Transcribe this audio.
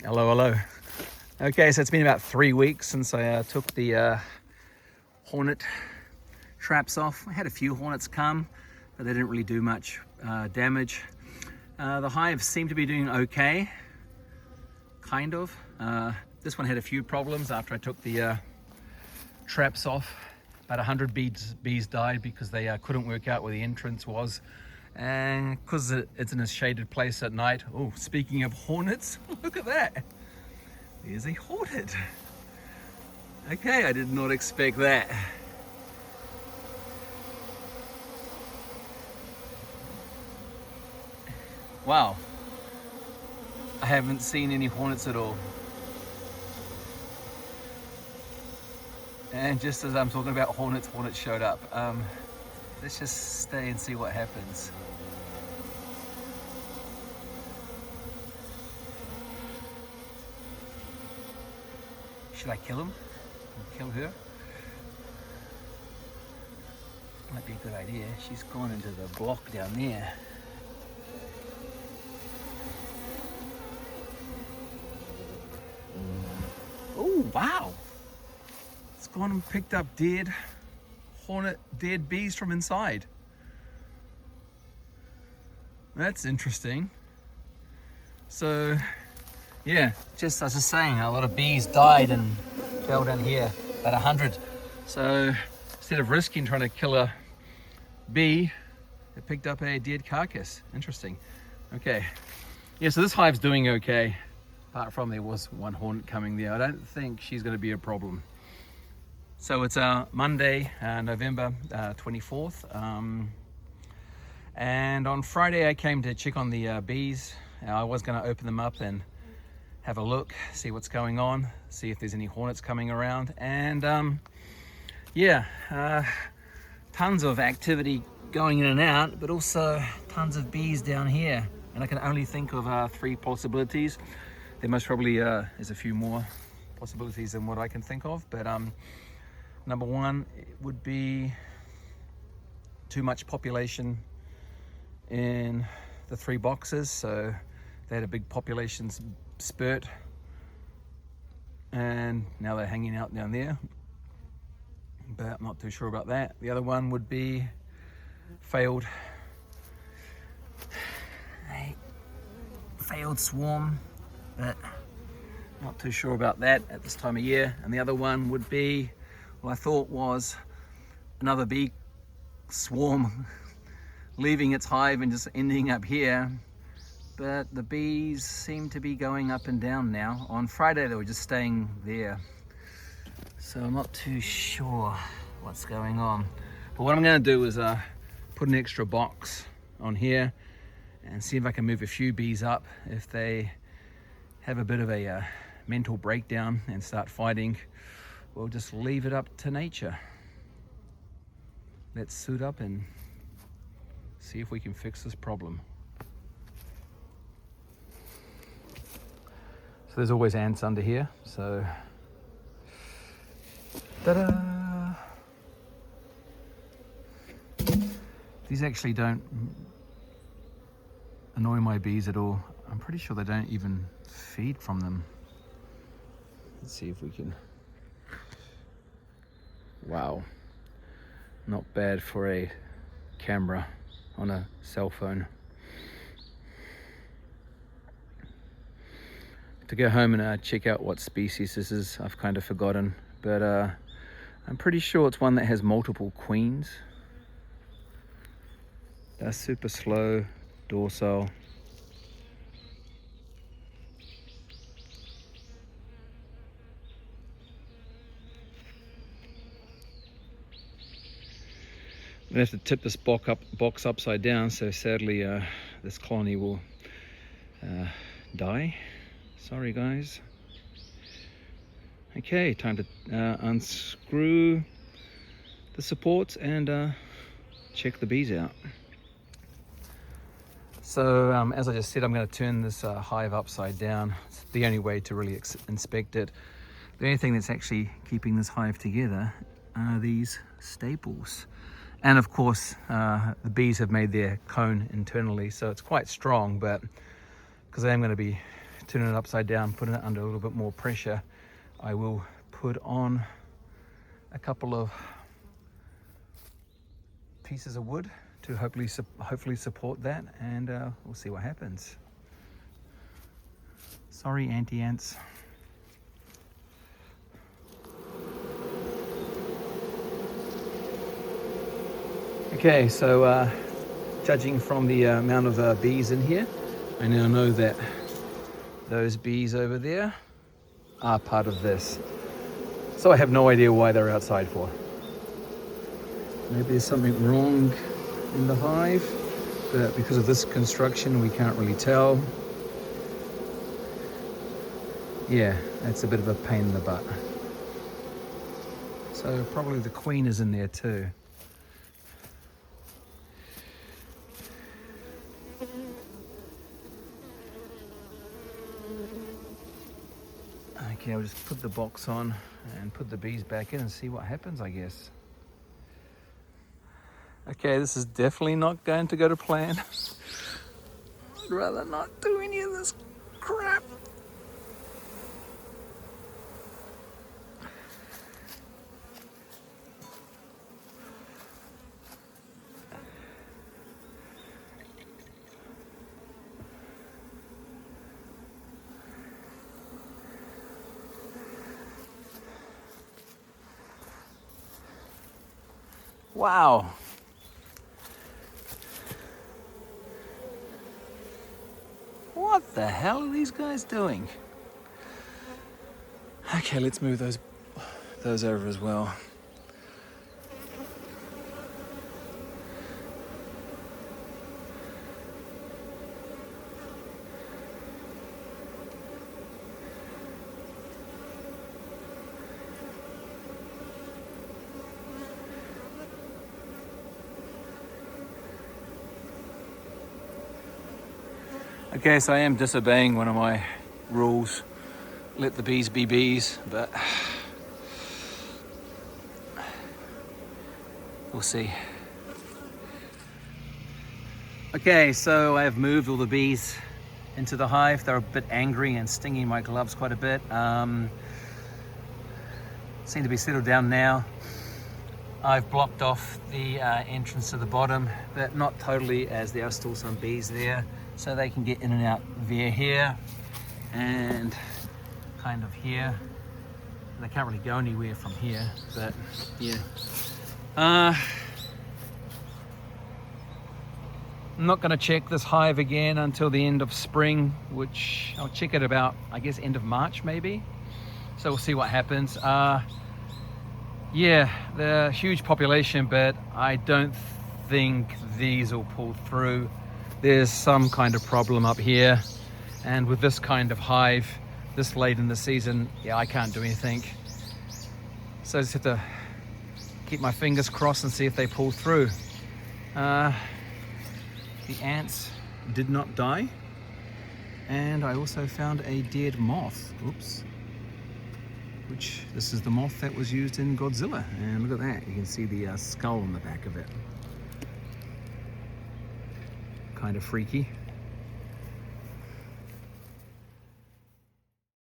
Hello, hello. Okay, so it's been about 3 weeks since I took the hornet traps off. I had a few hornets come, but they didn't really do much damage. The hives seem to be doing okay, kind of. This one had a few problems after I took the traps off. About 100 bees died because they couldn't work out where the entrance was. And because it's in a shaded place at night. Oh, speaking of hornets, look at that. There's a hornet. Okay, I did not expect that. Wow. I haven't seen any hornets at all. And just as I'm talking about hornets showed up. Let's just stay and see what happens. Should I kill him? Kill her? Might be a good idea. She's gone into the block down there. Oh, wow. It's gone and picked up dead bees from inside. That's interesting. So, yeah, just as I was saying, a lot of bees died and fell down here, about 100. So instead of risking trying to kill a bee, it picked up a dead carcass. Interesting. Okay. Yeah, so this hive's doing okay. Apart from there was one hornet coming there. I don't think she's going to be a problem. So it's Monday, November 24th. And on Friday I came to check on the bees. I was going to open them up and have a look, see what's going on, see if there's any hornets coming around. And yeah, tons of activity going in and out, but also tons of bees down here. And I can only think of 3 possibilities. There most probably is a few more possibilities than what I can think of. But number one, it would be too much population in the 3 boxes. So they had a big population spurt and now they're hanging out down there, but I'm not too sure about that. The other one would be failed swarm, but not too sure about that at this time of year. And the other one would be, well, I thought was another bee swarm leaving its hive and just ending up here. But the bees seem to be going up and down now. On Friday they were just staying there. So I'm not too sure what's going on. But what I'm going to do is put an extra box on here and see if I can move a few bees up. If they have a bit of a mental breakdown and start fighting, we'll just leave it up to nature. Let's suit up and see if we can fix this problem. So there's always ants under here, so ta-da! These actually don't annoy my bees at all. I'm pretty sure they don't even feed from them. Let's see if we can. Wow, not bad for a camera on a cell phone. To go home and check out what species this is, I've kind of forgotten, but I'm pretty sure it's one that has multiple queens. They're super slow, docile. I'm gonna have to tip this box upside down, so sadly this colony will die. Sorry guys. Okay, time to unscrew the supports and check the bees out. So as I just said, I'm going to turn this hive upside down. It's the only way to really inspect it. The only thing that's actually keeping this hive together are these staples. And of course, the bees have made their cone internally, so it's quite strong, but because I am going to be turning it upside down, putting it under a little bit more pressure, I will put on a couple of pieces of wood to hopefully support that, and we'll see what happens. Sorry, anti-ants. Okay, so judging from the amount of bees in here, I now know that those bees over there are part of this. So I have no idea why they're outside for. Maybe there's something wrong in the hive, but because of this construction, we can't really tell. Yeah, that's a bit of a pain in the butt. So probably the queen is in there too. Okay, I'll just put the box on and put the bees back in and see what happens, I guess. Okay, this is definitely not going to go to plan. I'd rather not do any of this crap. Wow. What the hell are these guys doing? Okay, let's move those over as well. Okay, so I am disobeying one of my rules. Let the bees be bees, but we'll see. Okay, so I have moved all the bees into the hive. They're a bit angry and stinging my gloves quite a bit. Seem to be settled down now. I've blocked off the entrance to the bottom, but not totally, as there are still some bees there. So they can get in and out via here and kind of here. They can't really go anywhere from here, but yeah. I'm not going to check this hive again until the end of spring, which I'll check it about, I guess, end of March maybe. So we'll see what happens. Yeah, they're a huge population, but I don't think these will pull through. There's some kind of problem up here, and with this kind of hive this late in the season, yeah, I can't do anything. So I just have to keep my fingers crossed and see if they pull through. The ants did not die, and I also found a dead moth. Oops. Which, this is the moth that was used in Godzilla, and look at that, you can see the skull on the back of it. Kind of freaky.